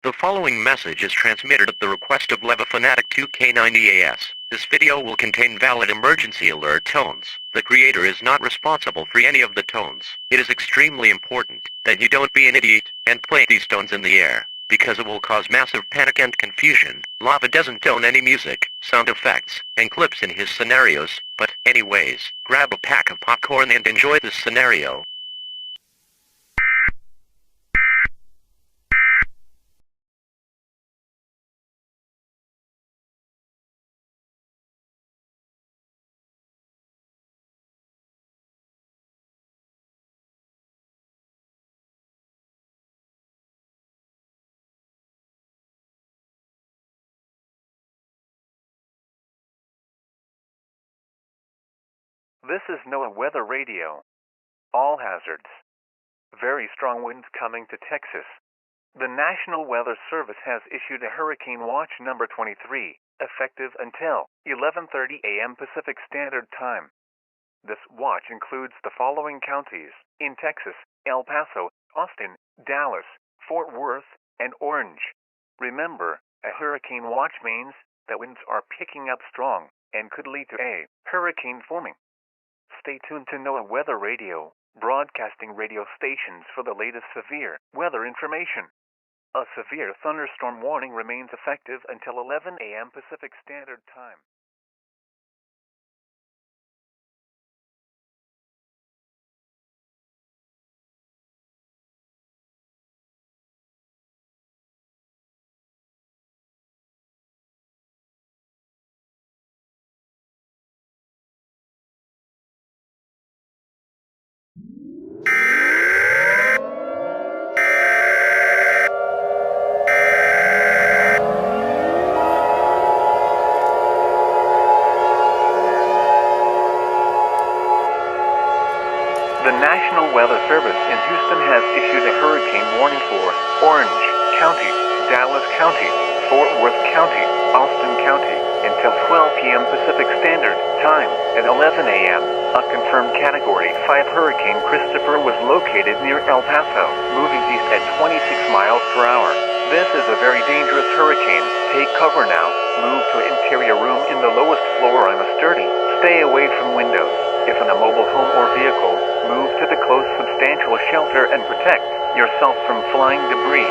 The following message is transmitted at the request of Levafanatic 2K90 EAS. This video will contain valid emergency alert tones. The creator is not responsible for any of the tones. It is extremely important that you don't be an idiot and play these tones in the air, because it will cause massive panic and confusion. Lava doesn't own any music, sound effects, and clips in his scenarios, but anyways, grab a pack of popcorn and enjoy this scenario. This is NOAA Weather Radio. All hazards. Very strong winds coming to Texas. The National Weather Service has issued a Hurricane Watch number 23, effective until 11:30 a.m. Pacific Standard Time. This watch includes the following counties in Texas: El Paso, Austin, Dallas, Fort Worth, and Orange. Remember, a hurricane watch means that winds are picking up strong and could lead to a hurricane forming. Stay tuned to NOAA Weather Radio, broadcasting radio stations for the latest severe weather information. A severe thunderstorm warning remains effective until 11 a.m. Pacific Standard Time. The National Weather Service in Houston has issued a hurricane warning for Orange County, Dallas County, Fort Worth County, Austin County, until 12 p.m. Pacific Standard Time. At 11 a.m., a confirmed Category 5 Hurricane Christopher was located near El Paso, moving east at 26 miles per hour. This is a very dangerous hurricane. Take cover now. Move to an interior room in the lowest floor on a sturdy. Stay away from windows. If in a mobile home or vehicle, move to the close substantial shelter and protect yourself from flying debris.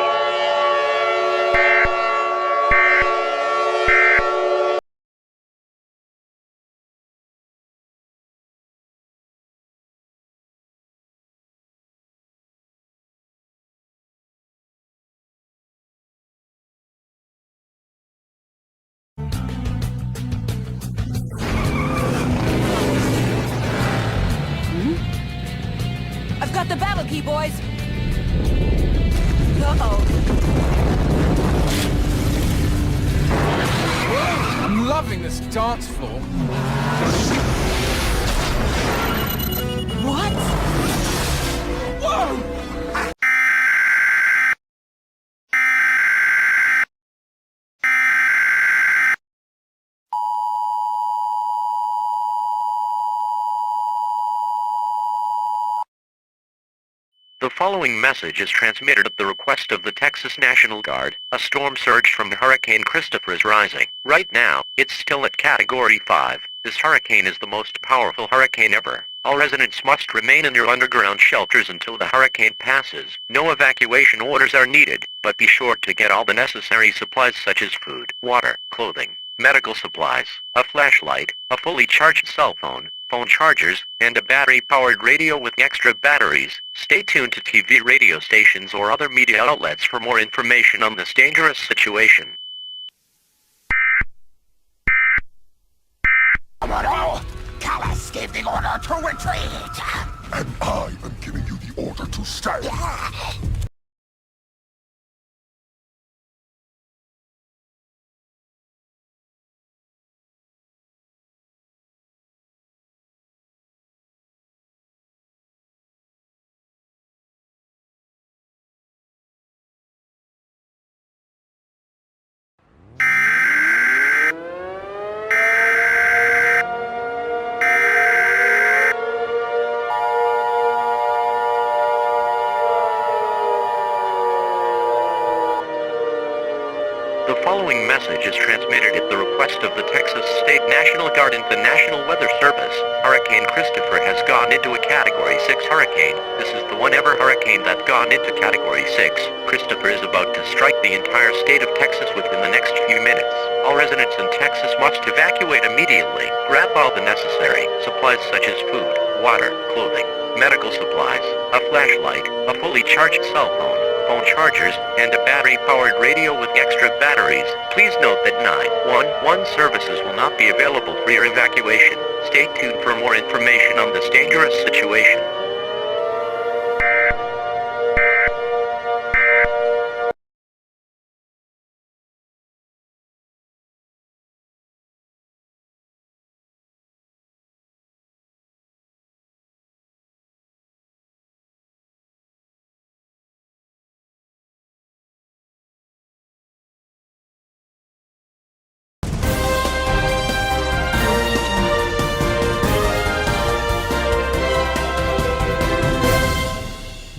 I've got the battle key, boys! Uh-oh. I'm loving this dance floor. What? Whoa! The following message is transmitted at the request of the Texas National Guard. A storm surge from Hurricane Christopher is rising. Right now, it's still at Category 5. This hurricane is the most powerful hurricane ever. All residents must remain in your underground shelters until the hurricane passes. No evacuation orders are needed, but be sure to get all the necessary supplies such as food, water, clothing, medical supplies, a flashlight, a fully charged cell phone, phone chargers, and a battery-powered radio with extra batteries. Stay tuned to TV radio stations or other media outlets for more information on this dangerous situation. Callas gave the order to retreat! And I am giving you the order to stay. following message is transmitted at the request of the Texas State National Guard and the National Weather Service. Hurricane Christopher has gone into a Category 6 hurricane. This is the one ever hurricane that's gone into Category 6. Christopher is about to strike the entire state of Texas within the next few minutes. All residents in Texas must evacuate immediately. Grab all the necessary supplies such as food, water, clothing, medical supplies, a flashlight, a fully charged cell phone, phone chargers, and a battery-powered radio with extra batteries. Please note that 911 services will not be available for your evacuation. Stay tuned for more information on this dangerous situation.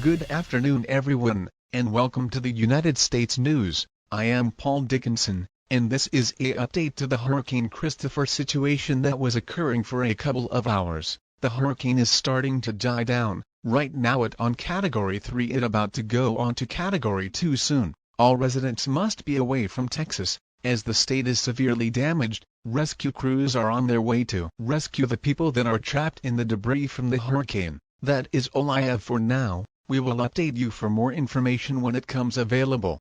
Good afternoon everyone, and welcome to the United States News. I am Paul Dickinson, and this is an update to the Hurricane Christopher situation that was occurring for a couple of hours. The hurricane is starting to die down. Right now it on Category 3, it about to go on to Category 2 soon. All residents must be away from Texas, as the state is severely damaged. Rescue crews are on their way to rescue the people that are trapped in the debris from the hurricane. That is all I have for now. We will update you for more information when it comes available.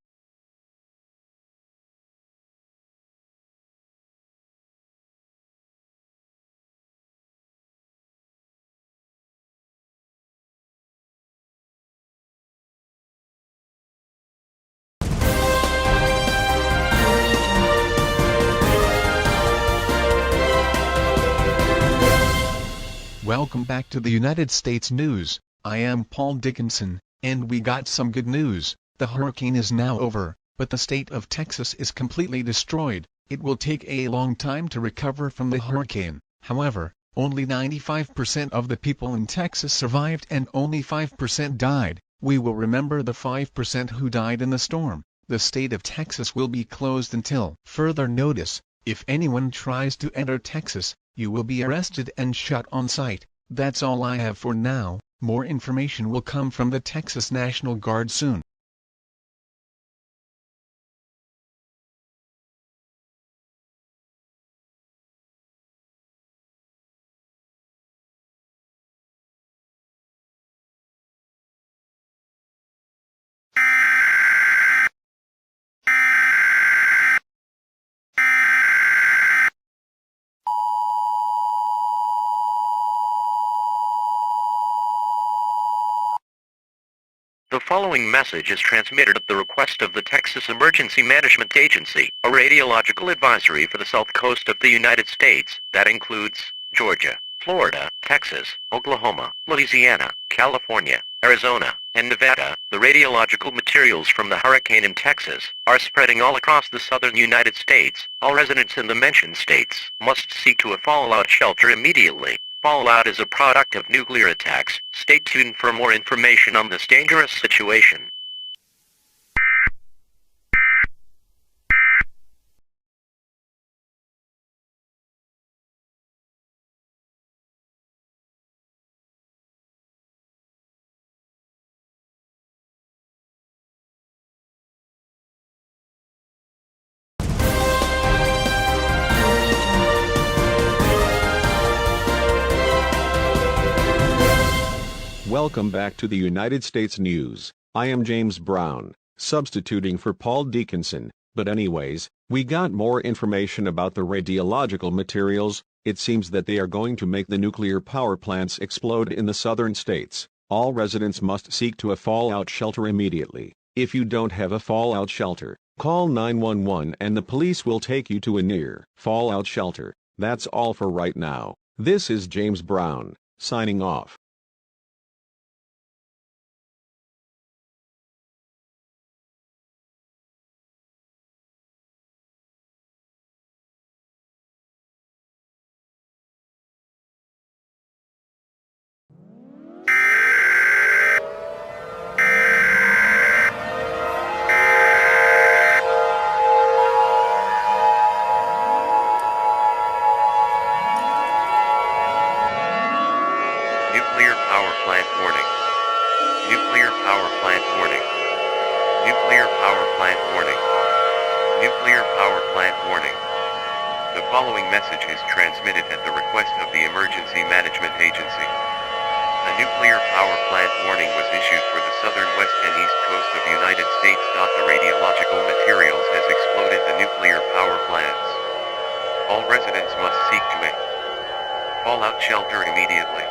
Welcome back to the United States News. I am Paul Dickinson, and we got some good news. The hurricane is now over, but the state of Texas is completely destroyed. It will take a long time to recover from the hurricane. However, only 95% of the people in Texas survived and only 5% died. We will remember the 5% who died in the storm. The state of Texas will be closed until further notice. If anyone tries to enter Texas, you will be arrested and shot on sight. That's all I have for now. More information will come from the Texas National Guard soon. The following message is transmitted at the request of the Texas Emergency Management Agency, a radiological advisory for the south coast of the United States that includes Georgia, Florida, Texas, Oklahoma, Louisiana, California, Arizona, and Nevada. The radiological materials from the hurricane in Texas are spreading all across the southern United States. All residents in the mentioned states must seek to a fallout shelter immediately. Fallout is a product of nuclear attacks. Stay tuned for more information on this dangerous situation. Welcome back to the United States News. I am James Brown, substituting for Paul Dickinson. But anyways, we got more information about the radiological materials. It seems that they are going to make the nuclear power plants explode in the southern states. All residents must seek to a fallout shelter immediately. If you don't have a fallout shelter, call 911 and the police will take you to a near fallout shelter. That's all for right now. This is James Brown, signing off. All residents must seek to fallout shelter immediately.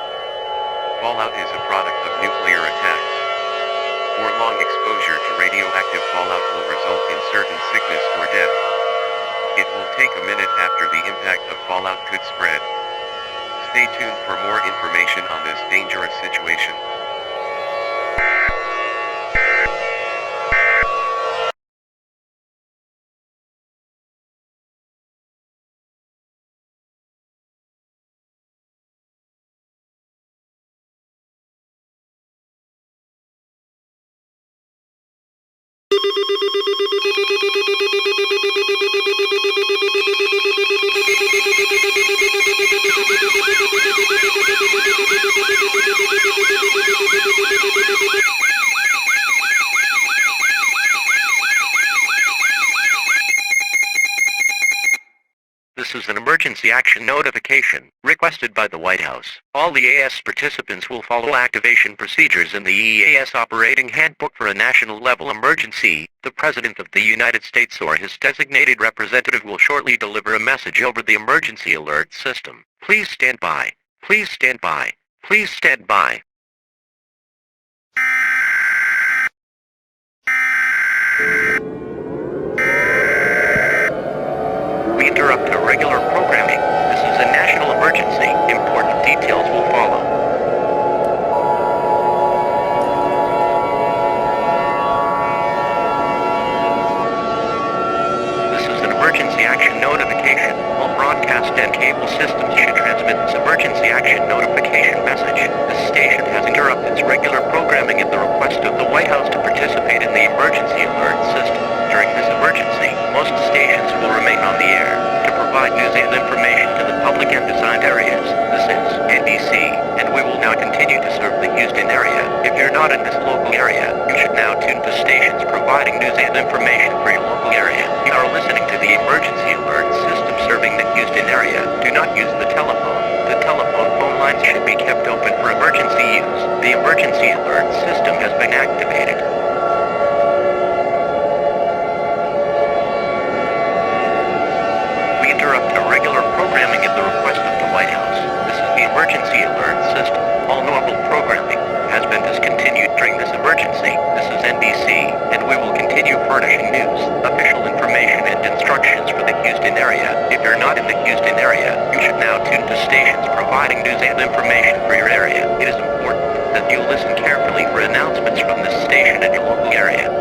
Fallout is a product of nuclear attacks. Prolonged exposure to radioactive fallout will result in certain sickness or death. It will take a minute after the impact of fallout could spread. Stay tuned for more information on this dangerous situation. This is an emergency action notification, requested by the White House. All the EAS participants will follow activation procedures in the EAS Operating Handbook for a national level emergency. The President of the United States or his designated representative will shortly deliver a message over the emergency alert system. Please stand by. Please stand by. Please stand by. We interrupt our regular programming. This is a national emergency. Important details will follow. This is an emergency action notification. All broadcast and cable systems should transmit this emergency action notification message. This station has interrupted its regular programming at the request of the White House to participate in the emergency alert system. During this emergency, most stations will remain on the air to provide news and information to the public and assigned areas. This is NBC, and we will now continue to serve the Houston area. If you're not in this local area, you should now tune to stations providing news and information for your local area. You are listening to the emergency alert system serving the Houston area. Do not use the telephone. The telephone phone lines should be kept open for emergency use. The emergency alert system has been activated. Interrupt our regular programming at the request of the White House. This is the emergency alert system. All normal programming has been discontinued during this emergency. This is NBC, and we will continue furnishing news, official information, and instructions for the Houston area. If you're not in the Houston area, you should now tune to stations providing news and information for your area. It is important that you listen carefully for announcements from this station in your local area.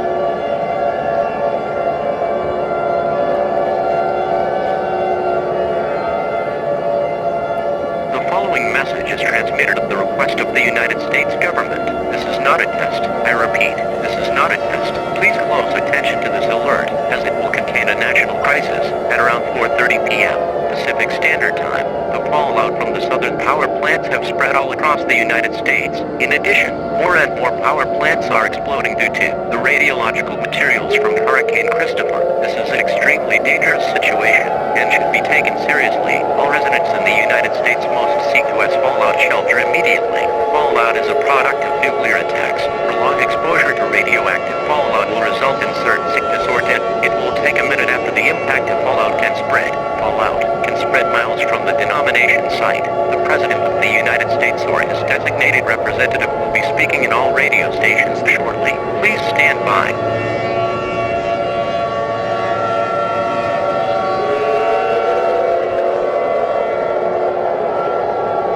The following message is transmitted at the request of the United States government. This is not a test. I repeat, this is not a test. Please close attention to this alert, as it will contain a national crisis at around 4:30 p.m. Pacific Standard Time. The fallout from the southern power plants have spread all across the United States. In addition, more and more power plants are exploding due to the radiological materials from Hurricane Christopher. This is an extremely dangerous situation and should be taken seriously. All residents in the United States must seek to fallout shelter immediately. Fallout is a product of nuclear attacks. Prolonged exposure to radioactive fallout will result in certain sickness or death. It will take a minute after the impact of fallout can spread. Fallout can spread miles from the denomination site. The President of the United States or his designated representative will be speaking in all radio stations shortly. Please stand by.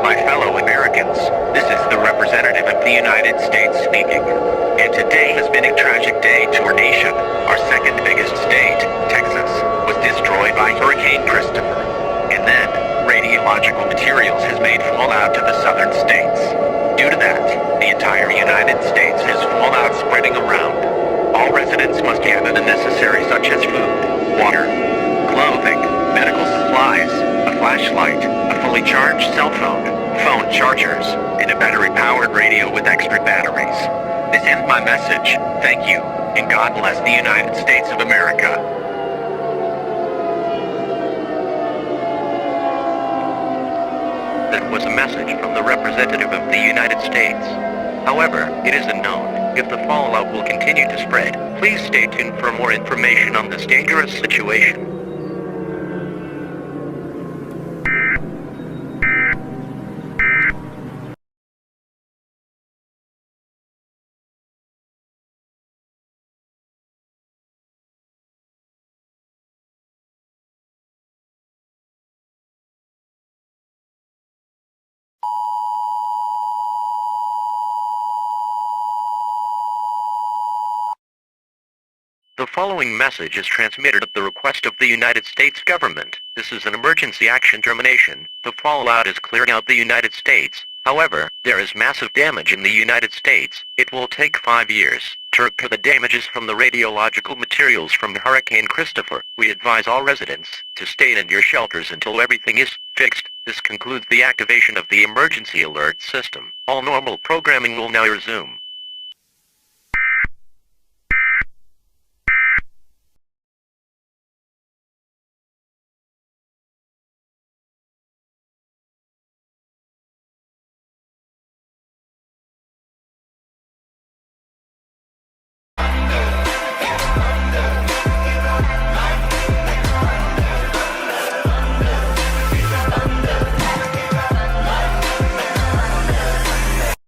My fellow Americans, this is the representative of the United States speaking. And today has been a tragic day to our nation. Our second biggest state, Texas, was destroyed by Hurricane Christopher. And then, radiological materials has made fallout to the southern states. Due to that, the entire United States has fallout spreading around. All residents must gather the necessaries such as food, water, clothing, medical supplies, a flashlight, a fully charged cell phone, phone chargers, and a battery-powered radio with extra batteries. This ends my message. Thank you, and God bless the United States of America. That was a message from the representative of the United States. However, it is unknown if the fallout will continue to spread. Please stay tuned for more information on this dangerous situation. The following message is transmitted at the request of the United States government. This is an emergency action termination. The fallout is clearing out the United States. However, there is massive damage in the United States. It will take 5 years to repair the damages from the radiological materials from Hurricane Christopher. We advise all residents to stay in your shelters until everything is fixed. This concludes the activation of the emergency alert system. All normal programming will now resume.